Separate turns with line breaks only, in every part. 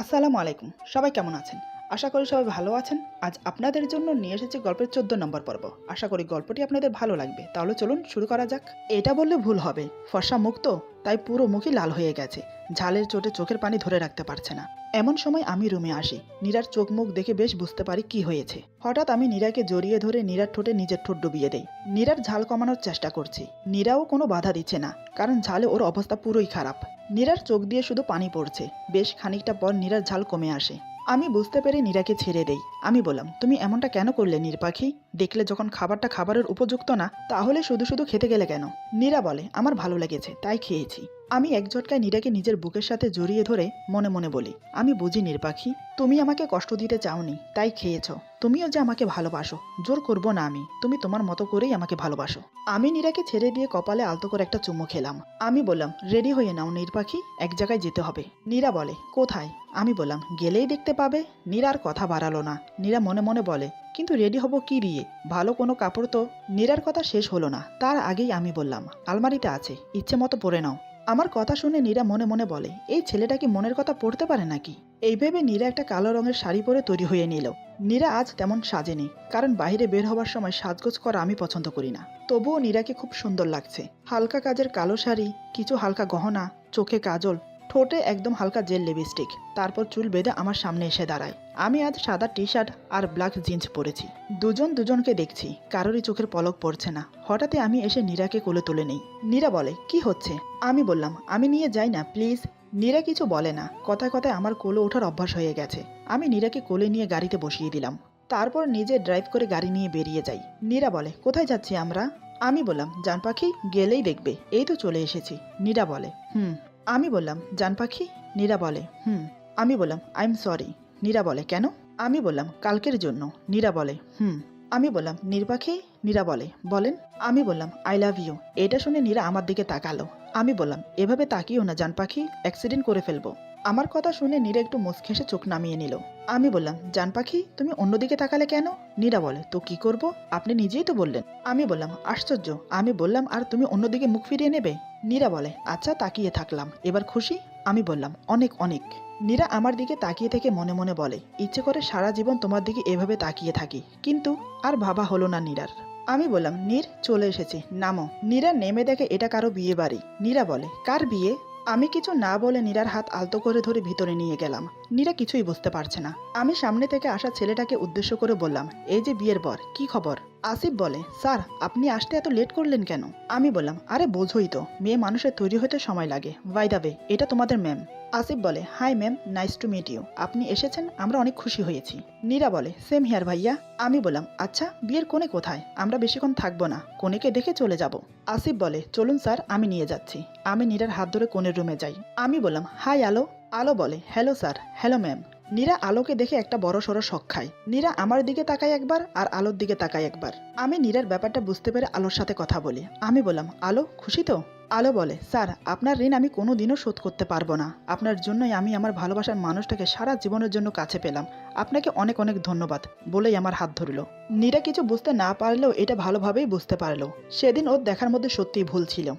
আসসালামু আলাইকুম। সবাই কেমন আছেন? আশা করি সবাই ভালো আছেন। আজ আপনাদের জন্য নিয়ে এসেছি গল্পের ১৪ নম্বর পর্ব। আশা করি গল্পটি আপনাদের ভালো লাগবে। তাহলে চলুন শুরু করা যাক। এটা বললে ভুল হবে। ফর্সা মুখ তো, তাই পুরো মুখই লাল হয়ে গেছে। ঝালের চোটে চোখের পানি ধরে রাখতে পারছে না। এমন সময় আমি রুমে আসি। নীরার চোখ মুখ দেখে বেশ বুঝতে পারি কি হয়েছে। হঠাৎ আমি নীরাকে জড়িয়ে ধরে নীরার ঠোঁটে নিজের ঠোঁট ডুবিয়ে দেই। নীরার ঝাল কমানোর চেষ্টা করছি। নীরাও কোনো বাধা দিচ্ছে না, কারণ ঝালে ওর অবস্থা পুরোই খারাপ। নীরার চোখ দিয়ে শুধু পানি পড়ছে। বেশ খানিকটা পর নীরার ঝাল কমে আসে। আমি বুঝতে পেরে নীরাকে ছেড়ে দেই। আমি বললাম, তুমি এমনটা কেন করলে নীর পাখি? দেখলে যখন খাবারটা খাবারের উপযুক্ত না, তাহলে শুধু শুধু খেতে গেলে কেন? নীরা বলে, আমার ভালো লেগেছে তাই খেয়েছি। আমি এক ঝটকায় নীরাকে নিজের বুকের সাথে জড়িয়ে ধরে মনে মনে বলি, আমি বুঝি নীর পাখি, তুমি আমাকে কষ্ট দিতে চাওনি তাই খেয়েছ। তুমিও যে আমাকে ভালোবাসো, জোর করবো না আমি, তুমি তোমার মতো করেই আমাকে ভালোবাসো। আমি নীরাকে ছেড়ে দিয়ে কপালে আলতো করে একটা চুমু খেলাম। আমি বললাম, রেডি হয়ে নাও নীর পাখি, এক জায়গায় যেতে হবে। নীরা বলে, কোথায়? আমি বললাম, গেলেই দেখতে পাবে। নীরা আর কথা বাড়ালো না। নীরা মনে মনে বলে, কিন্তু রেডি হব কি দিয়ে? ভালো কোনো কাপড় তো। নীরার কথা শেষ হলো না, তার আগেই আমি বললাম, আলমারিতে আছে, ইচ্ছে মতো পরে নাও। আমার কথা শুনে নীরা মনে মনে বলে, এই ছেলেটা কি মনের কথা পড়তে পারে নাকি? এই ভেবে নীরা একটা কালো রঙের শাড়ি পরে তৈরি হয়ে নিল। নীরা আজ তেমন সাজেনি, কারণ বাইরে বের হবার সময় সাজগোজ করা আমি পছন্দ করি না। তবুও নীরাকে খুব সুন্দর লাগছে। হালকা কাজের কালো শাড়ি, কিছু হালকা গহনা, চোখে কাজল, ঠোঁটে একদম হালকা জেল লিপস্টিক, তারপর চুল বেঁধে আমার সামনে এসে দাঁড়ায়। আমি আজ সাদা টি শার্ট আর ব্ল্যাক জিন্স পরেছি। দুজন দুজনকে দেখছি, কারোরই চোখের পলক পড়ছে না। হঠাৎই আমি এসে নীরাকে কোলে তুলে নেই। নীরা বলে, কি হচ্ছে? আমি বললাম, আমি নিয়ে যাই না প্লিজ। নীরা কিছু বলে না। কথায় কথায় আমার কোলে ওঠার অভ্যাস হয়ে গেছে। আমি নীরাকে কোলে নিয়ে গাড়িতে বসিয়ে দিলাম। তারপর নিজে ড্রাইভ করে গাড়ি নিয়ে বেরিয়ে যাই। নীরা বলে, কোথায় যাচ্ছি আমরা? আমি বললাম, জান পাখি, গেলেই দেখবে, এই তো চলে এসেছি। নীরা বলে, হুম। আমি বললাম, জান পাখি? নীরা বলে, হুম। আমি বললাম, আই এম সরি। নীরা বলে, কেন? আমি বললাম, কালকের জন্য। নীরা বলে, হুম। আমি বললাম, নীর পাখি? নীরা বলে, বলেন। আমি বললাম, আই লাভ ইউ। এটা শুনে নীরা আমার দিকে তাকালো। আমি বললাম, এভাবে তাকিও না জান পাখি, অ্যাক্সিডেন্ট করে ফেলবো। আমার কথা শুনে নীরা একটু মুচকেসে চোখ নামিয়ে নিল। আমি বললাম, জান পাখি, তুমি অন্যদিকে তাকালে কেন? নীরা বলে, তো কি করব? আপনি নিজেই তো বললেন। আমি বললাম, আশ্চর্য, আমি বললাম আর তুমি অন্যদিকে মুখ ফিরিয়ে নেবে? নীরা বলে, আচ্ছা তাকিয়ে থাকলাম, এবার খুশি? আমি বললাম, অনেক অনেক। নীরা আমার দিকে তাকিয়ে থেকে মনে মনে বলে, ইচ্ছে করে সারা জীবন তোমার দিকে এভাবে তাকিয়ে থাকি, কিন্তু আর ভাবা হলো না নীরার। আমি বললাম, নীর, চলে এসেছি, নামো। নীরা নেমে দেখে এটা কারো বিয়ে বাড়ি। নীরা বলে, কার বিয়ে? আমি কিছু না বলে নীরার হাত আলতো করে ধরে ভিতরে নিয়ে গেলাম। নীরা কিছুই বুঝতে পারছে না। আমি সামনে থেকে আসা ছেলেটাকে উদ্দেশ্য করে বললাম, এই যে বিয়ের বর, কি খবর? আসিফ বলে, স্যার আপনি আসতে এত লেট করলেন কেন? আমি বললাম, আরে বোঝোই তো, মেয়ে মানুষের তৈরি হতে সময় লাগে। বাই দ্য ওয়ে, এটা তোমাদের ম্যাম। আসিফ বলে, hi ma'am, nice to meet you. আপনি এসেছেন, আমরা অনেক খুশি হয়েছি। নীরা বলে, সেম হিয়ার ভাইয়া। আমি বললাম, আচ্ছা বিয়ের কোণে কোথায়? আমরা বেশিক্ষণ থাকবো না, কোণেকে দেখে চলে যাব। আসিফ বলে, চলুন স্যার, আমি নিয়ে যাচ্ছি। আমি নীরার হাত ধরে কোণের রুমে যাই। আমি বললাম, হাই আলো। আলো বলে, hello sir. Hello ma'am. Nira আলোকে দেখে একটা বড় সড়ো শক খায়। নীরা আমার দিকে তাকায় একবার, আর আলোর দিকে তাকায় একবার। আমি নীরার ব্যাপারটা বুঝতে পেরে আলোর সাথে কথা বলি। আমি বললাম, আলো খুশি তো? আলো বলে, স্যার আপনার ঋণ আমি কোনোদিনও শোধ করতে পারবো না। আপনার জন্যই আমি আমার ভালোবাসার মানুষটাকে সারা জীবনের জন্য কাছে পেলাম। আপনাকে অনেক অনেক ধন্যবাদ, বলেই আমার হাত ধরল। নীরা কিছু বুঝতে না পারলেও এটা ভালোভাবেই বুঝতে পারলো। সেদিন ওর দেখার মধ্যে সত্যিই ভুল ছিল।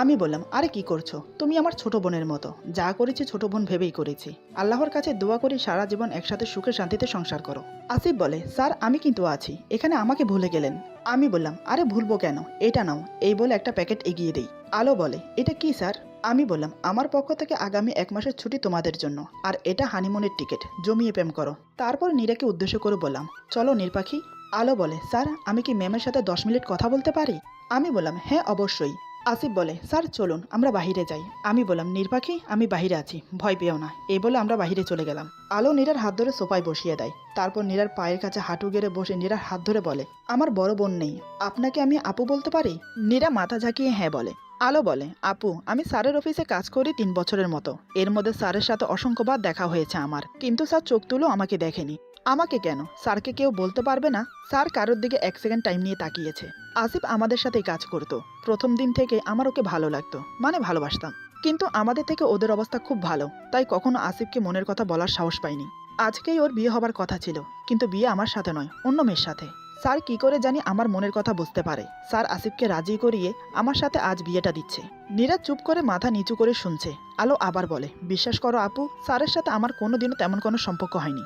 আমি বললাম, আরে কি করছো? তুমি আমার ছোট বোনের মতো, যা করেছি ছোট বোন ভেবেই করেছি। আল্লাহর কাছে দোয়া করি সারা জীবন একসাথে সুখে শান্তিতে সংসার করো। আসিফ বলে, স্যার আমি কিন্তু আছি, এখানে আমাকে ভুলে গেলেন। আমি বললাম, আরে ভুলবো কেন, এটা নাও। এই বলে একটা প্যাকেট এগিয়ে দেই। আলো বলে, এটা কি স্যার? আমি বললাম, আমার পক্ষ থেকে আগামী 1 মাসের ছুটি তোমাদের জন্য, আর এটা হানিমুনের টিকিট, জমিয়ে প্রেম করো। তারপর নীরাকে উদ্দেশ্য করে বললাম, চলো নীর পাখি। আলো বলে, স্যার আমি কি ম্যামের সাথে 10 মিনিট কথা বলতে পারি? আমি বললাম, হ্যাঁ অবশ্যই। আসিফ বলে, স্যার চলুন আমরা বাহিরে যাই। আমি বললাম, নীর পাখি আমি বাহিরে আছি, ভয় পেও না। এই বলে আমরা বাহিরে চলে গেলাম। আলো নীরার হাত ধরে সোফায় বসিয়ে দেয়। তারপর নীরার পায়ের কাছে হাঁটু গেড়ে বসে নীরার হাত ধরে বলে, আমার বড় বোন নেই, আপনাকে আমি আপু বলতে পারি? নীরা মাথা ঝাঁকিয়ে হ্যাঁ বলে। আলো বলে, আপু আমি স্যারের অফিসে কাজ করি 3 বছরের মতো। এর মধ্যে স্যারের সাথে অসংখ্যবার দেখা হয়েছে আমার, কিন্তু স্যার চোখ তুলেও আমাকে দেখেনি। আমাকে কেন, স্যারকে কেউ বলতে পারবে না? স্যার কারোর দিকে 1 সেকেন্ড টাইম নিয়ে তাকিয়েছে। আসিফ আমাদের সাথেই কাজ করতো। প্রথম দিন থেকে আমার ওকে ভালো লাগতো, মানে ভালোবাসতাম। কিন্তু আমাদের থেকে ওদের অবস্থা খুব ভালো, তাই কখনো আসিফকে মনের কথা বলার সাহস পাইনি। আজকেই ওর বিয়ে হবার কথা ছিল, কিন্তু বিয়ে আমার সাথে নয়, অন্য মেয়ের সাথে। স্যার কি করে জানি আমার মনের কথা বুঝতে পারে, স্যার আসিফকে রাজি করিয়ে আমার সাথে আজ বিয়েটা দিচ্ছে। নীরা চুপ করে মাথা নিচু করে শুনছে। আলো আবার বলে, বিশ্বাস করো আপু, স্যারের সাথে আমার কোনোদিনও তেমন কোনো সম্পর্ক হয়নি।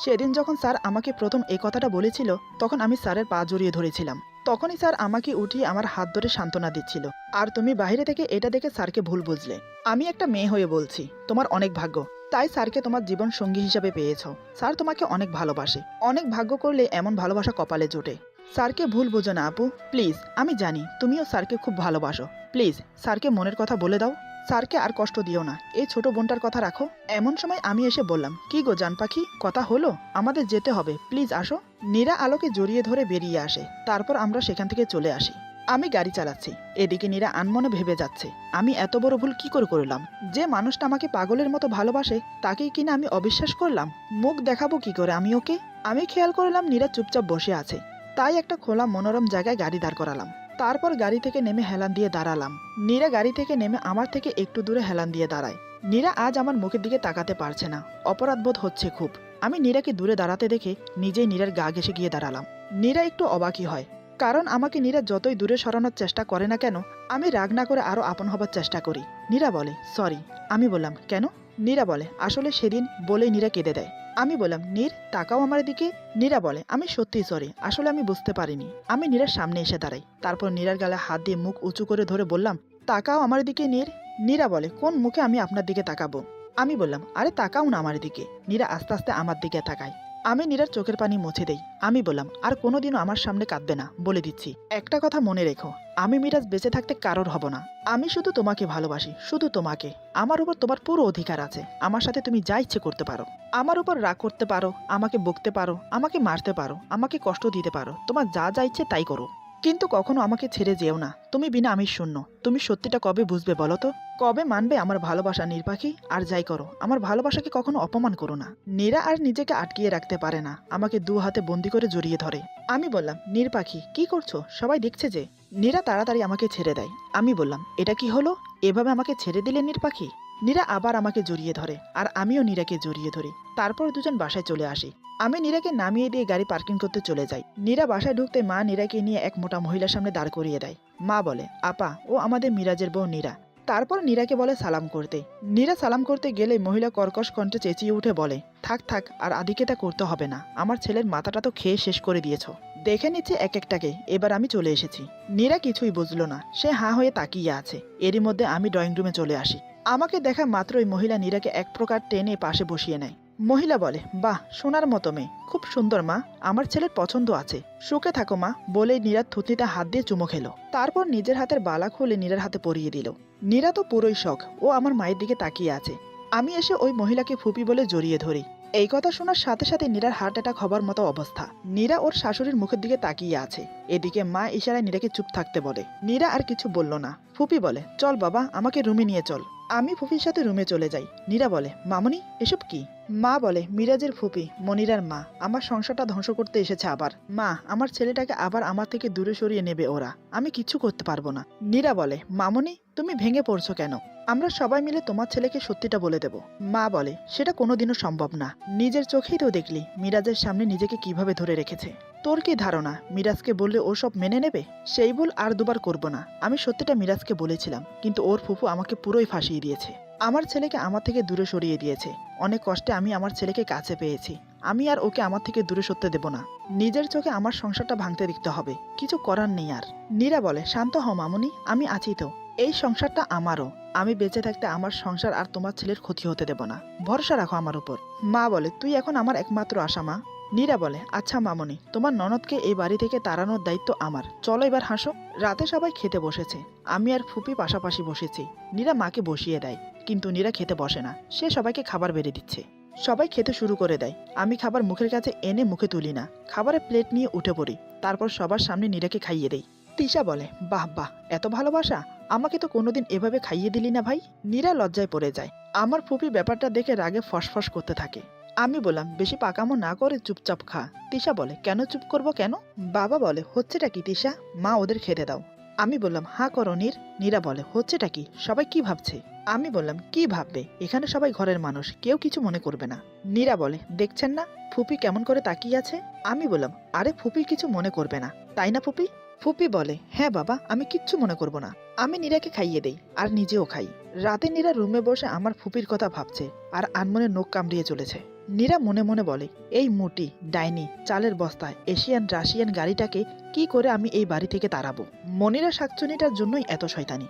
সেদিন যখন স্যার আমাকে প্রথম এই কথাটা বলেছিল তখন আমি স্যারের পা জড়িয়ে ধরেছিলাম। তখনই স্যার আমাকে উঠিয়ে আমার হাত ধরে সান্ত্বনা দিচ্ছিল। আর তুমি বাইরে থেকে এটা দেখে স্যারকে ভুল বুঝলে। আমি একটা মেয়ে হয়ে বলছি, তোমার অনেক ভাগ্য, তাই স্যারকে তোমার জীবন সঙ্গী হিসাবে পেয়েছো। স্যার তোমাকে অনেক ভালোবাসে, অনেক ভাগ্য করলে এমন ভালোবাসা কপালে জোটে। স্যারকে ভুল বোঝো না আপু, প্লিজ। আমি জানি তুমিও স্যারকে খুব ভালোবাসো, প্লিজ স্যারকে মনের কথা বলে দাও। স্যারকে আর কষ্ট দিও না, এই ছোট বোনটার কথা রাখো। এমন সময় আমি এসে বললাম, কি গো জান পাখি, কথা হলো, আমাদের যেতে হবে, প্লিজ আসো। নীরা আলোকে জড়িয়ে ধরে বেরিয়ে আসে, তারপর আমরা সেখান থেকে চলে আসি। আমি গাড়ি চালাচ্ছি, এদিকে নীরা আনমনে ভেবে যাচ্ছে, আমি এত বড় ভুল কি করে করলাম? যে মানুষটা আমাকে পাগলের মতো ভালোবাসে তাকেই কিনা আমি অবিশ্বাস করলাম। মুখ দেখাবো কি করে আমি ওকে? আমি খেয়াল করলাম নীরা চুপচাপ বসে আছে, তাই একটা খোলা মনোরম জায়গায় গাড়ি দাঁড় করালাম। তারপর গাড়ি থেকে নেমে হেলান দিয়ে দাঁড়ালাম। নীরা গাড়ি থেকে নেমে আমার থেকে একটু দূরে হেলান দিয়ে দাঁড়ায়। নীরা আজ আমার মুখের দিকে তাকাতে পারছে না, অপরাধবোধ হচ্ছে খুব। আমি নীরাকে দূরে দাঁড়াতে দেখে নিজেই নীরার গা ঘেঁষে গিয়ে দাঁড়ালাম। নীরা একটু অবাকই হয়, কারণ আমাকে নীরা যতই দূরে সরানোর চেষ্টা করে না কেন, আমি রাগ না করে আরো আপন হবার চেষ্টা করি। নীরা বলে, সরি। আমি বললাম, কেন? নীরা বলে, আসলে সেদিন বলেই নীরা কেঁদে দেয়। আমি বললাম, নীর তাকাও আমার দিকে। নীরা বলে, আমি সত্যিই সরি, আসলে আমি বুঝতে পারিনি। আমি নীরার সামনে এসে দাঁড়াই, তারপর নীরার গালে হাত দিয়ে মুখ উঁচু করে ধরে বললাম, তাকাও আমার দিকে নীর। নীরা বলে, কোন মুখে আমি আপনার দিকে তাকাবো? আমি বললাম, আরে তাকাও না আমার দিকে। নীরা আস্তে আস্তে আমার দিকে তাকায়। আমি নীরার চোখের পানি মুছে দেই। আমি বললাম, আর কোনোদিনও আমার সামনে কাঁদবে না, বলে দিচ্ছি। একটা কথা মনে রেখো, আমি মিরাজ বেঁচে থাকতে কারোর হব না। আমি শুধু তোমাকে ভালোবাসি, শুধু তোমাকে। আমার উপর তোমার পুরো অধিকার আছে, আমার সাথে তুমি যা ইচ্ছে করতে পারো। আমার উপর রাগ করতে পারো, আমাকে বকতে পারো, আমাকে মারতে পারো, আমাকে কষ্ট দিতে পারো, তোমার যা যা ইচ্ছে তাই করো, কিন্তু কখনো আমাকে ছেড়ে যেও না। তুমি বিনা আমি শূন্য। তুমি সত্যিটা কবে বুঝবে বলো তো? কবে মানবে আমার ভালোবাসা নির্পাখি? আর যাই করো, আমার ভালোবাসাকে কখনো অপমান করো না। নীরা আর নিজেকে আটকিয়ে রাখতে পারে না, আমাকে দু হাতে বন্দি করে জড়িয়ে ধরে। আমি বললাম, নির্পাখি কি করছো? সবাই দেখছে যে। নীরা তাড়াতাড়ি আমাকে ছেড়ে দেয়। আমি বললাম, এটা কি হলো? এভাবে আমাকে ছেড়ে দিলে নির্পাখি? নীরা আবার আমাকে জড়িয়ে ধরে, আর আমিও নীরাকে জড়িয়ে ধরি। তারপর দুজন বাসায় চলে আসি। আমি নীরাকে নামিয়ে দিয়ে গাড়ি পার্কিং করতে চলে যাই। নীরা বাসায় ঢুকতে মা নীরাকে নিয়ে এক মোটা মহিলার সামনে দাঁড় করিয়ে দেয়। মা বলে, আপা, ও আমাদের মিরাজের বউ নীরা। তারপর নীরাকে বলে সালাম করতে। নীরা সালাম করতে গেলে মহিলা কর্কশ কণ্ঠে চেঁচিয়ে উঠে বলে, থাক থাক, আর আদিকেতা করতে হবে না, আমার ছেলের মাথাটা তো খেয়ে শেষ করে দিয়েছ। দেখে নিচ্ছে এক একটাকে, এবার আমি চলে এসেছি। নীরা কিছুই বুঝলো না, সে হাঁ হয়ে তাকিয়ে আছে। এরই মধ্যে আমি ড্রয়িং রুমে চলে আসি। আমাকে দেখা মাত্রই মহিলা নীরাকে এক প্রকার টেনে পাশে বসিয়ে নেয়। মহিলা বলে, বাহ, সোনার মতো মেয়ে, খুব সুন্দর মা, আমার ছেলের পছন্দ আছে, সুখে থাকো মা, বলেই নীরার থুতনিতে হাত দিয়ে চুমো খেলো। তারপর নিজের হাতের বালা খুলে নীরার হাতে পরিয়ে দিল। নীরা তো পুরোই শখ, ও আমার মায়ের দিকে তাকিয়ে আছে। আমি এসে ওই মহিলাকে ফুপি বলে জড়িয়ে ধরি। এই কথা শোনার সাথে সাথে নীরার হার্ট অ্যাটাক হবার মতো অবস্থা। নীরা ওর শাশুড়ির মুখের দিকে তাকিয়ে আছে। এদিকে মা ইশারায় নীরাকে চুপ থাকতে বলে। নীরা আর কিছু বলল না। ফুপি বলে, চল বাবা, আমাকে রুমে নিয়ে চল। আমি ফুপির সাথে রুমে চলে যাই। নীরা বলে, মামনি এসব কি? মা বলে, মিরাজের ফুপি, মনিরার মা, আমার সংসারটা ধ্বংস করতে এসেছে আবার। মা, আমার ছেলেটাকে আবার আমার থেকে দূরে সরিয়ে নেবে ওরা, আমি কিচ্ছু করতে পারবো না। নীরা বলে, মামনি তুমি ভেঙে পড়ছো কেন? আমরা সবাই মিলে তোমার ছেলেকে সত্যিটা বলে দেব। মা বলে, সেটা কোনোদিনও সম্ভব না। নিজের চোখেই তো দেখলি মিরাজের সামনে নিজেকে কিভাবে ধরে রেখেছে। তোর কি ধারণা মিরাজকে বললে ও সব মেনে নেবে? সেই ভুল আর দুবার করব না। আমি সত্যিটা মিরাজকে বলেছিলাম, কিন্তু ওর ফুফু আমাকে পুরোই ফাঁসিয়ে দিয়েছে। আমার ছেলেকে আমার থেকে দূরে সরিয়ে দিয়েছে। অনেক কষ্টে আমি আমার ছেলেকে কাছে পেয়েছি। আমি আর ওকে আমার থেকে দূরে সরতে দেব না। নিজের চোখে আমার সংসারটা ভাঙতে দেখতে হবে, কিছু করার নেই আর। নীরা বলে, শান্ত হও মামুনি, আমি আছি তো। এই সংসারটা আমারও। আমি বেঁচে থাকতে আমার সংসার আর তোমার ছেলের ক্ষতি হতে দেব না। ভরসা রাখো আমার উপর। মা বলে, তুই এখন আমার একমাত্র আশা মা। নীরা বলে, আচ্ছা মামনি, তোমার ননদকে এই বাড়ি থেকে তাড়ানোর দায়িত্ব আমার। চলো এবার হাসো। রাতে সবাই খেতে বসেছে। আমি আর ফুপি পাশাপাশি বসেছি। নীরা মাকে বসিয়ে দেয়, কিন্তু নীরা খেতে বসে না। সে সবাইকে খাবার বেড়ে দিচ্ছে। সবাই খেতে শুরু করে দেয়। আমি খাবার মুখের কাছে এনে মুখে তুলি না, খাবারের প্লেট নিয়ে উঠে পড়ি। তারপর সবার সামনে নীরাকে খাইয়ে দেই। তিশা বলে, বাহ বাহ, এত ভালোবাসা, আমাকে তো কোনোদিন এভাবে খাইয়ে দিলি না ভাই। নীরা লজ্জায় পড়ে যায়। আমার ফুপি ব্যাপারটা দেখে রাগে ফসফস করতে থাকে। আমি বললাম, বেশি পাকামো না করে চুপচাপ খা। তিশা বলে, কেন চুপ করব কেন? বাবা বলে, হচ্ছেটা কি তিশা? মা, ওদের খেতে দাও। আমি বললাম, হা করো নীর। নীরা বলে, হচ্ছেটা কি? সবাই কি ভাবছে? আমি বললাম, কি ভাববে, এখানে সবাই ঘরের মানুষ, কেউ কিছু মনে করবে না। নীরা বলে, দেখছেন না, ফুপি কেমন করে তাকিয়ে আছে। আমি বললাম, আরে ফুপি কিছু মনে করবে না, তাই না ফুপি? ফুপি বলে, হ্যাঁ বাবা, আমি কিচ্ছু মনে করব না। আমি নীরাকে খাইয়ে দেই আর নিজেও খাই। রাতে নীরা রুমে বসে আমার ফুপির কথা ভাবছে আর আনমনে নখ কামড়িয়ে চলেছে। নীরা মনে মনে বলে, এই মুটি ডাইনি চালের বস্তায় এশিয়ান রাশিয়ান গাড়িটাকে কি করে আমি এই বাড়ি থেকে তাড়াবো। মনিরা শাকচুনিটার জন্যই এত শয়তানি,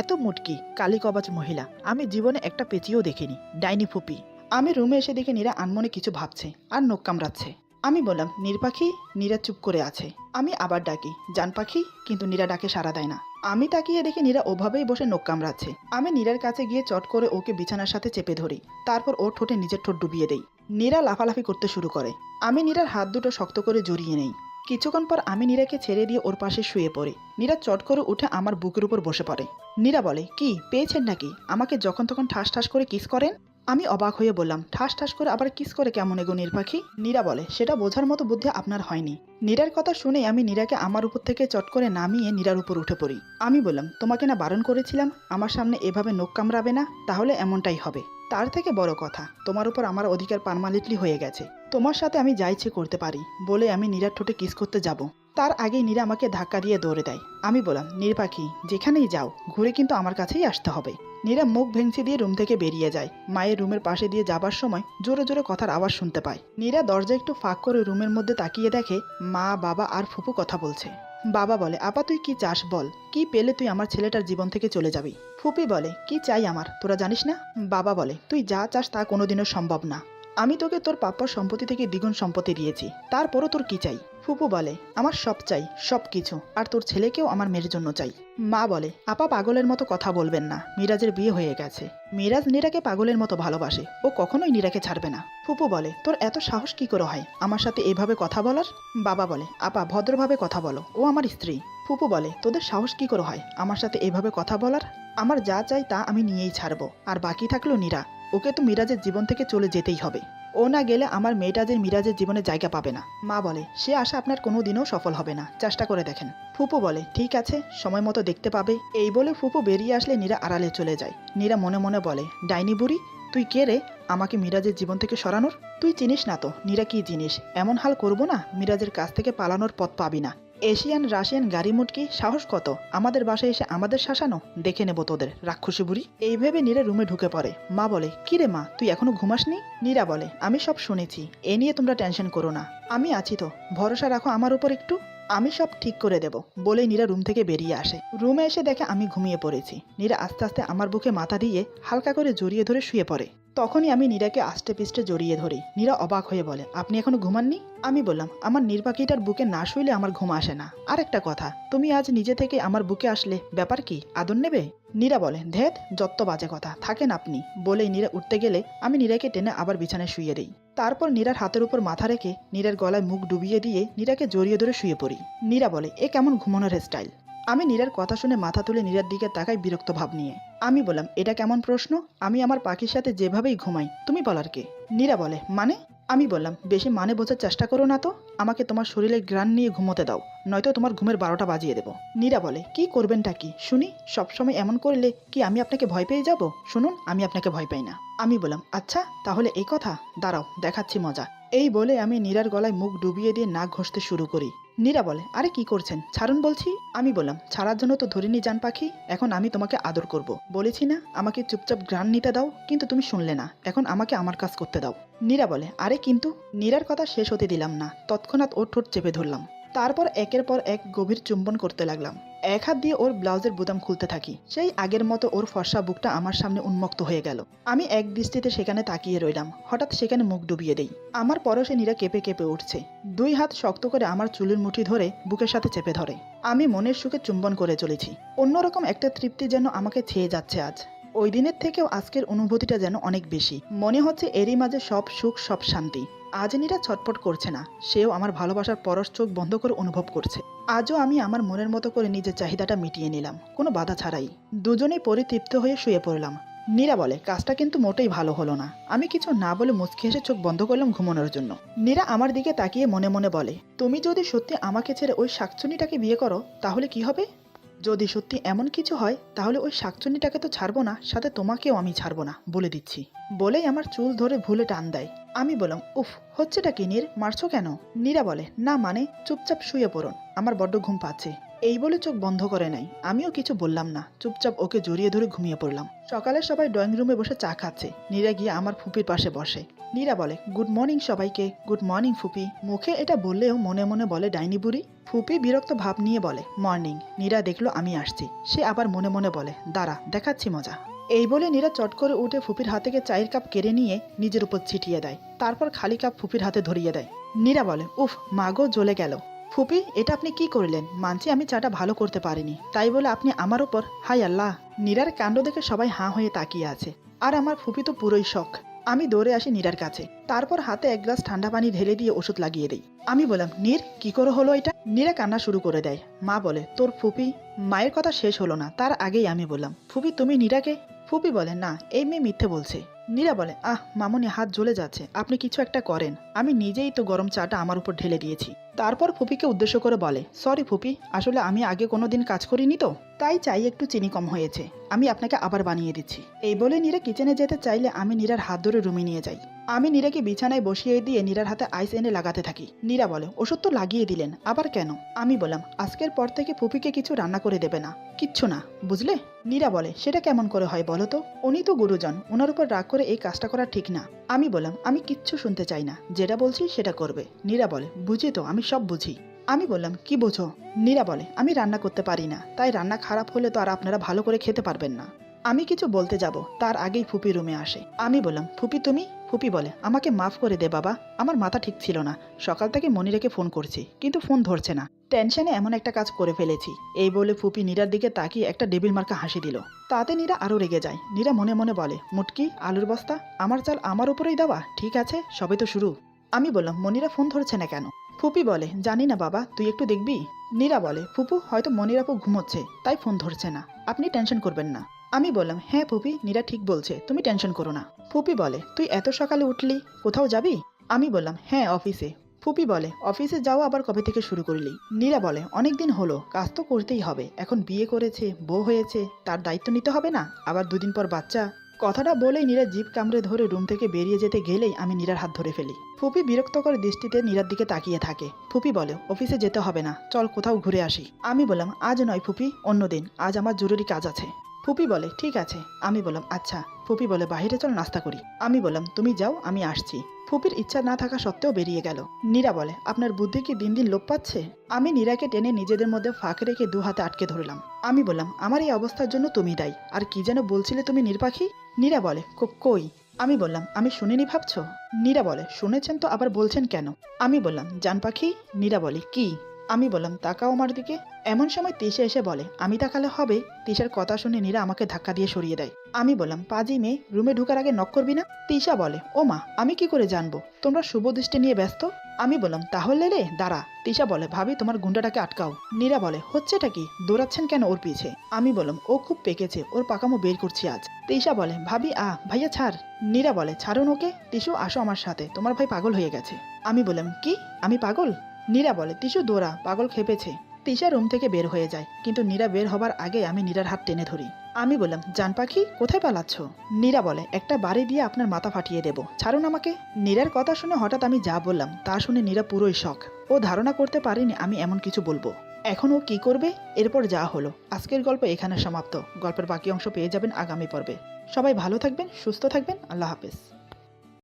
এত মুটকি কালিকবাজ মহিলা আমি জীবনে একটা পেঁচিয়েও দেখিনি। ডাইনি ফুপি। আমি রুমে এসে দেখে নীরা আনমনে কিছু ভাবছে আর নখ কামড়াচ্ছে। আমি বললাম, নীর পাখি। নীরা চুপ করে আছে। আমি আবার ডাকি, জান পাখি, কিন্তু নীরা ডাকে সাড়া দেয় না। আমি তাকিয়ে দেখি নীরা ওভাবেই বসে নখ কামড়াচ্ছে। আমি নীরার কাছে গিয়ে চট করে ওকে বিছানার সাথে চেপে ধরি, তারপর ওর ঠোঁটে নিজের ঠোঁট ডুবিয়ে দেই। নীরা লাফালাফি করতে শুরু করে। আমি নীরার হাত দুটো শক্ত করে জড়িয়ে নেই। কিছুক্ষণ পর আমি নীরাকে ছেড়ে দিয়ে ওর পাশে শুয়ে পড়ি। নীরা চট করে উঠে আমার বুকের উপর বসে পড়ে। নীরা বলে, কি পেয়েছেন নাকি? আমাকে যখন তখন ঠাস ঠাস করে কিস করেন। আমি অবাক হয়ে বললাম, ঠাস ঠাস করে আবার কিস করে কেমন এগো নীর পাখি? নীরা বলে, সেটা বোঝার মতো বুদ্ধি আপনার হয়নি। নীরার কথা শুনে আমি নীরাকে আমার উপর থেকে চট করে নামিয়ে নীরার উপর উঠে পড়ি। আমি বললাম, তোমাকে না বারণ করেছিলাম আমার সামনে এভাবে নখ কামড়াবে না? তাহলে এমনটাই হবে। তার থেকে বড় কথা, তোমার উপর আমার অধিকার পার্মানেন্টলি হয়ে গেছে। তোমার সাথে আমি যা ইচ্ছে করতে পারি। বলে আমি নীরার ঠোঁটে কিস করতে যাব, তার আগেই নীরা আমাকে ধাক্কা দিয়ে দৌড়ে দেয়। আমি বললাম, নীর পাখি, যেখানেই যাও ঘুরে কিন্তু আমার কাছেই আসতে হবে। নীরা মুখ ভেঙচি দিয়ে রুম থেকে বেরিয়ে যায়। মায়ের রুমের পাশে দিয়ে যাবার সময় জোরে জোরে কথার আওয়াজ শুনতে পায়। নীরা দরজা একটু ফাঁক করে রুমের মধ্যে তাকিয়ে দেখে মা, বাবা আর ফুপু কথা বলছে। বাবা বলে, আপা তুই কি চাস বল, কি পেলে তুই আমার ছেলেটার জীবন থেকে চলে যাবি? ফুপি বলে, কি চাই আমার, তোরা জানিস না? বাবা বলে, তুই যা চাস তা কোনোদিনও সম্ভব না। আমি তোকে তোর পাপ্পার সম্পত্তি থেকে দ্বিগুণ সম্পত্তি দিয়েছি, তারপরও তোর কি চাই? ফুপু বলে, আমার সব চাই, সব কিছু, আর তোর ছেলেকেও আমার মেয়ের জন্য চাই। মা বলে, আপা পাগলের মতো কথা বলবেন না, মিরাজের বিয়ে হয়ে গেছে। মিরাজ নীরাকে পাগলের মতো ভালোবাসে, ও কখনোই নীরাকে ছাড়বে না। ফুপু বলে, তোর এত সাহস কি করে হয় আমার সাথে এভাবে কথা বলার? বাবা বলে, আপা ভদ্রভাবে কথা বলো, ও আমার স্ত্রী। ফুপু বলে, তোদের সাহস কি করে হয় আমার সাথে এভাবে কথা বলার? আমার যা চাই তা আমি নিয়েই ছাড়বো, আর বাকি থাকলো নীরা। ওকে তো মিরাজের জীবন থেকে চলে যেতেই হবে। ও না গেলে আমার মেয়েটা যে মিরাজের জীবনে জায়গা পাবে না। মা বলে, সে আশা আপনার কোনো দিনও সফল হবে না, চেষ্টা করে দেখেন। ফুপু বলে, ঠিক আছে, সময় মতো দেখতে পাবে। এই বলে ফুপু বেরিয়ে আসলে নীরা আড়ালে চলে যায়। নীরা মনে মনে বলে, ডাইনি বুড়ি, তুই কে রে আমাকে মিরাজের জীবন থেকে সরানোর? তুই চিনিস না তো নীরা কি জিনিস। এমন হাল করবো না, মিরাজের কাছ থেকে পালানোর পথ পাবি না। এশিয়ান রাশিয়ান গাড়ি মুটকি সাহস কত আমাদের বাসায় এসে আমাদের শাসানো, দেখে নেব তোদের রাক্ষসী বুড়ি। এই ভেবে নীরা রুমে ঢুকে পড়ে। মা বলে, কি রে মা, তুই এখনো ঘুমাসনি? নীরা বলে, আমি সব শুনেছি, এ নিয়ে তোমরা টেনশন করো না, আমি আছি তো, ভরসা রাখো আমার উপর একটু, আমি সব ঠিক করে দেব। বলে নীরা রুম থেকে বেরিয়ে আসে। রুমে এসে দেখে আমি ঘুমিয়ে পড়েছি। নীরা আস্তে আস্তে আমার বুকে মাথা দিয়ে হালকা করে জড়িয়ে ধরে শুয়ে পড়ে। তখনই আমি নীরাকে আষ্টে পিষ্টে জড়িয়ে ধরি। নীরা অবাক হয়ে বলে, আপনি এখনো ঘুমাননি? আমি বললাম, আমার নির্বাকিটার বুকে না শুইলে আমার ঘুম আসে না। আর একটা কথা, তুমি আজ নিজে থেকে আমার বুকে আসলে ব্যাপার কি, আদর নেবে? নীরা বলে, ধেত যত বাজে কথা, থাকেন আপনি। বলেই নীরা উঠতে গেলে আমি নীরাকে টেনে আবার বিছানায় শুইয়ে দিই। তারপর নীরার হাতের উপর মাথা রেখে নীরার গলায় মুখ ডুবিয়ে দিয়ে নীরাকে জড়িয়ে ধরে শুয়ে পড়ি। নীরা বলে, এ কেমন ঘুমানোর স্টাইল? আমি নীরার কথা শুনে মাথা তুলে নীরার দিকে তাকাই বিরক্ত ভাব নিয়ে। আমি বললাম, এটা কেমন প্রশ্ন? আমি আমার পাখির সাথে যেভাবেই ঘুমাই, তুমি বলার কে? নীরা বলে, মানে? আমি বললাম, বেশি মানে বোঝার চেষ্টা করো না তো, আমাকে তোমার শরীরে গ্রান নিয়ে ঘুমোতে দাও, নয়তো তোমার ঘুমের 12টা বাজিয়ে দেবো। নীরা বলে, কি করবেনটা কি শুনি? সবসময় এমন করলে কি আমি আপনাকে ভয় পেয়ে যাব? শুনুন, আমি আপনাকে ভয় পাই না। আমি বললাম, আচ্ছা তাহলে এই কথা, দাঁড়াও দেখাচ্ছি মজা। এই বলে আমি নীরার গলায় মুখ ডুবিয়ে দিয়ে নাক ঘষতে শুরু করি। নীরা বলে, আরে কি করছেন, ছাড়ুন বলছি। আমি বললাম, ছাড়ার জন্য তো ধরিনি জান পাখি, এখন আমি তোমাকে আদর করব। বলেছি না আমাকে চুপচাপ ঘ্রাণ নিতে দাও, কিন্তু তুমি শুনলে না, এখন আমাকে আমার কাজ করতে দাও। নীরা বলে, আরে কিন্তু। নীরার কথা শেষ হতে দিলাম না, তৎক্ষণাৎ ওর ঠোঁট চেপে ধরলাম। তারপর একের পর এক গভীর চুম্বন করতে লাগলাম। এক হাত দিয়ে ওর ব্লাউজের বোতাম খুলতে থাকি। সেই আগের মতো ওর ফর্সা বুকটা আমার সামনে উন্মুক্ত হয়ে গেল। আমি এক দৃষ্টিতে সেখানে তাকিয়ে রইলাম। হঠাৎ সেখানে মুখ ডুবিয়ে দেই। আমার পরশে নীরা কেঁপে কেঁপে উঠছে। দুই হাত শক্ত করে আমার চুলের মুঠি ধরে বুকের সাথে চেপে ধরে। আমি মনের সুখে চুম্বন করে চলেছি। অন্যরকম একটা তৃপ্তি যেন আমাকে ছেয়ে যাচ্ছে আজ। ওই দিনের থেকেও আজকের অনুভূতিটা যেন অনেক বেশি। মনে হচ্ছে এরই মাঝে সব সুখ সব শান্তি। আজ নীরা ছটফট করছে না, সেও আমার ভালোবাসার পরশ চোখ বন্ধ করে অনুভব করছে। আজও আমি আমার মনের মতো করে নিজের চাহিদাটা মিটিয়ে নিলাম, কোনো বাধা ছাড়াই। দুজনেই পরিতৃপ্ত হয়ে শুয়ে পড়লাম। নীরা বলে, কাজটা কিন্তু মোটেই ভালো হলো না। আমি কিছু না বলে মুচকি হেসে চোখ বন্ধ করলাম ঘুমানোর জন্য। নীরা আমার দিকে তাকিয়ে মনে মনে বলে, তুমি যদি সত্যি আমাকে ছেড়ে ওই শাকচুনিটাকে বিয়ে করো তাহলে কি হবে? যদি সত্যি এমন কিছু হয় তাহলে ওই শাকচুন্নিটাকে তো ছাড়বো না, সাথে তোমাকেও আমি ছাড়বো না, বলে দিচ্ছি। বলেই আমার চুল ধরে ভুলে টান দেয়। আমি বললাম, উফ, হচ্ছেটা কি নীর, মারছো কেন? নীরা বলে, না মানে চুপচাপ শুয়ে পড়ুন, আমার বড্ড ঘুম পাচ্ছে। এই বলে চোখ বন্ধ করে নাই। আমিও কিছু বললাম না, চুপচাপ ওকে জড়িয়ে ধরে ঘুমিয়ে পড়লাম। সকালে সবাই ড্রয়িং রুমে বসে চা খাচ্ছে। নীরা গিয়ে আমার ফুপির পাশে বসে। নীরা বলে, গুড মর্নিং সবাইকে। গুড মর্নিং ফুপি। মুখে এটা বললেও মনে মনে বলে ডাইনি বুড়ি। ফুপি বিরক্ত ভাব নিয়ে বলে, মর্নিং। নীরা দেখলো আমি আসছি, সে আবার মনে মনে বলে, দাঁড়া, দেখাচ্ছি মজা। এই বলে নীরা চট করে উঠে ফুপির হাত থেকে চায়ের কাপ কেড়ে নিয়ে নিজের উপর ছিটিয়ে দেয়। তারপর খালি কাপ ফুপির হাতে ধরিয়ে দেয়। নীরা বলে, উফ, মাগো জ্বলে গেল। ফুপি, এটা আপনি কি করলেন? মানছি আমি চাটা ভালো করতে পারিনি, তাই বলে আপনি আমার উপর? হাই আল্লাহ। নীরার কাণ্ড দেখে সবাই হাঁ হয়ে তাকিয়ে আছে। আর আমার ফুপি তো পুরোই শখ। আমি দৌড়ে আসি নীরার কাছে। তারপর হাতে এক গ্লাস ঠান্ডা পানি ঢেলে দিয়ে ওষুধ লাগিয়ে দেই। আমি বললাম, নীর, কি করে হলো এটা? নীরা কান্না শুরু করে দেয়। মা বলে, তোর ফুপি। মায়ের কথা শেষ হলো না, তার আগেই আমি বললাম, ফুপি তুমি নীরাকে? ফুপি বলে, না, এই মেয়ে মিথ্যে বলছে। নীরা বলে, আহ মামুনি, হাত জ্বলে যাচ্ছে, আপনি কিছু একটা করেন। আমি নিজেই তো গরম চাটা আমার উপর ঢেলে দিয়েছি। তারপর ফুপিকে উদ্দেশ্য করে বলে, সরি ফুপি, আসলে আমি আগে কোনোদিন কাজ করিনি তো, তাই চাই একটু চিনি কম হয়েছে, আমি আপনাকে আবার বানিয়ে দিচ্ছি। এই বলে নীরা কিচেনে যেতে চাইলে আমি নীরার হাত ধরে রুমে নিয়ে যাই। আমি নীরাকে বিছানায় বসিয়ে দিয়ে নীরার হাতে আইস এনে লাগাতে থাকি। নীরা বলে, ওষুধ তো লাগিয়ে দিলেন, আবার কেন? আমি বললাম, আজকের পর থেকে ফুপিকে কিছু রান্না করে দেবে না, কিচ্ছু না, বুঝলে? নীরা বলে, সেটা কেমন করে হয় বলো তো? উনি তো গুরুজন, ওনার উপর রাগ করে এই কাজটা করা ঠিক না। আমি বললাম, আমি কিচ্ছু শুনতে চাই না, যেটা বলছি সেটা করবে। নীরা বলে, বুঝি তো, আমি সব বুঝি। আমি বললাম, কি বোঝো? নীরা বলে, আমি রান্না করতে পারি না, তাই রান্না খারাপ হলে তো আর আপনারা ভালো করে খেতে পারবেন না। আমি কিছু বলতে যাব, তার আগেই ফুপি রুমে আসে। আমি বললাম, ফুপি তুমি? ফুপি বলে, আমাকে মাফ করে দে বাবা, আমার মাথা ঠিক ছিল না। সকাল থেকে মনিরাকে ফোন করছি, কিন্তু ফোন ধরছে না। টেনশনে এমন একটা কাজ করে ফেলেছি। এই বলে ফুপি নীরার দিকে তাকিয়ে একটা ডেবিল মার্কা হাসি দিল। তাতে নীরা আরও রেগে যায়। নীরা মনে মনে বলে, মুটকি, আলুর বস্তা, আমার চাল আমার উপরেই দেওয়া, ঠিক আছে, সবে তো শুরু। আমি বললাম, মনিরা ফোন ধরছে না কেন? ফুপি বলে, জানি না বাবা, তুই একটু দেখবি। নীরা বলে, ফুপু, হয়তো মনিরাপু ঘুমোচ্ছে, তাই ফোন ধরছে না, আপনি টেনশন করবেন না। আমি বললাম, হ্যাঁ ফুপি, নীরা ঠিক বলছে, তুমি টেনশন করো না। ফুপি বলে, তুই এত সকালে উঠলি, কোথাও যাবি? আমি বললাম, হ্যাঁ অফিসে। ফুপি বলে, অফিসে যাওয়া আবার কবে থেকে শুরু করলি? নীরা বলে, অনেকদিন হলো, কাজ তো করতেই হবে, এখন বিয়ে করেছে, বউ হয়েছে, তার দায়িত্ব নিতে হবে না? আবার দুদিন পর বাচ্চা। কথাটা বলেই নীরা জিভ কামড়ে ধরে রুম থেকে বেরিয়ে যেতে গেলেই আমি নীরার হাত ধরে ফেলি। ফুপি বিরক্তকর দৃষ্টিতে নীরার দিকে তাকিয়ে থাকে। ফুপি বলে, অফিসে যেতে হবে না, চল কোথাও ঘুরে আসি। আমি বললাম, আজ নয় ফুপি, অন্যদিন, আজ আমার জরুরি কাজ আছে। ফুপি বলে, ঠিক আছে। আমি বললাম, আচ্ছা। ফুপি বলে, বাইরে চল নাস্তা করি। আমি বললাম, তুমি যাও, আমি আসছি। ফুপির ইচ্ছা না থাকা সত্ত্বেও বেরিয়ে গেল। নীরা বলে, আপনার বুদ্ধি কি দিন দিন লোপ পাচ্ছে? আমি নীরাকে টেনে নিজেদের মধ্যে ফাঁক রেখে দু হাতে আটকে ধরলাম। আমি বললাম, আমার এই অবস্থার জন্য তুমি দায়ী। আর কি যেন বলছিলে তুমি, নির্পাখি? নীরা বলে, কই? আমি বললাম, আমি শুনিনি ভাবছো? নীরা বলে, শুনেছেন তো আবার বলছেন কেন? আমি বললাম, জান পাখি। নীরা বলে, কি? আমি বললাম, তাকাও আমার দিকে। এমন সময় তিশা এসে বলে, আমি তাকালে হবে? তিশার কথা শুনে নীরা আমাকে ধাক্কা দিয়ে সরিয়ে দেয়। আমি বললাম, পাজি মেয়ে, রুমে ঢুকার আগে নক করবি না? তিশা বলে, ও মা, আমি কি করে জানবো? তোমরা শুভ দৃষ্টি নিয়ে ব্যস্ত। আমি বললাম, তাহলে রে দাঁড়া। তিশা বলে, ভাবি তোমার গুন্ডাটাকে আটকাও। নীরা বলে, হচ্ছেটা কি? দৌড়াচ্ছেন কেন ওর পিছে? আমি বললাম, ও খুব পেকেছে, ওর পাকামো বের করছি আজ। তিশা বলে, ভাবি ভাইয়া ছাড়। নীরা বলে, ছাড়ুন ওকে। তিশু, আসো আমার সাথে, তোমার ভাই পাগল হয়ে গেছে। আমি বললাম, কি? আমি পাগল? নীরা বলে, তিশু দৌড়া, পাগল খেপেছে। তিশা রুম থেকে বের হয়ে যায়, কিন্তু নীরা বের হবার আগে আমি নীরার হাত টেনে ধরি। আমি বললাম, জান পাখি, কোথায় পালাচ্ছ? নীরা বলে, একটা বাড়ি দিয়ে আপনার মাথা ফাটিয়ে দেব, ছাড়ুন আমাকে। নীরার কথা শুনে হঠাৎ আমি যা বললাম তা শুনে নীরা পুরোই শখ। ও ধারণা করতে পারেনি আমি এমন কিছু বলবো। এখন ও কি করবে? এরপর যা হলো। আজকের গল্প এখানে সমাপ্ত। গল্পের বাকি অংশ পেয়ে যাবেন আগামী পর্বে। সবাই ভালো থাকবেন, সুস্থ থাকবেন, আল্লাহ হাফেজ।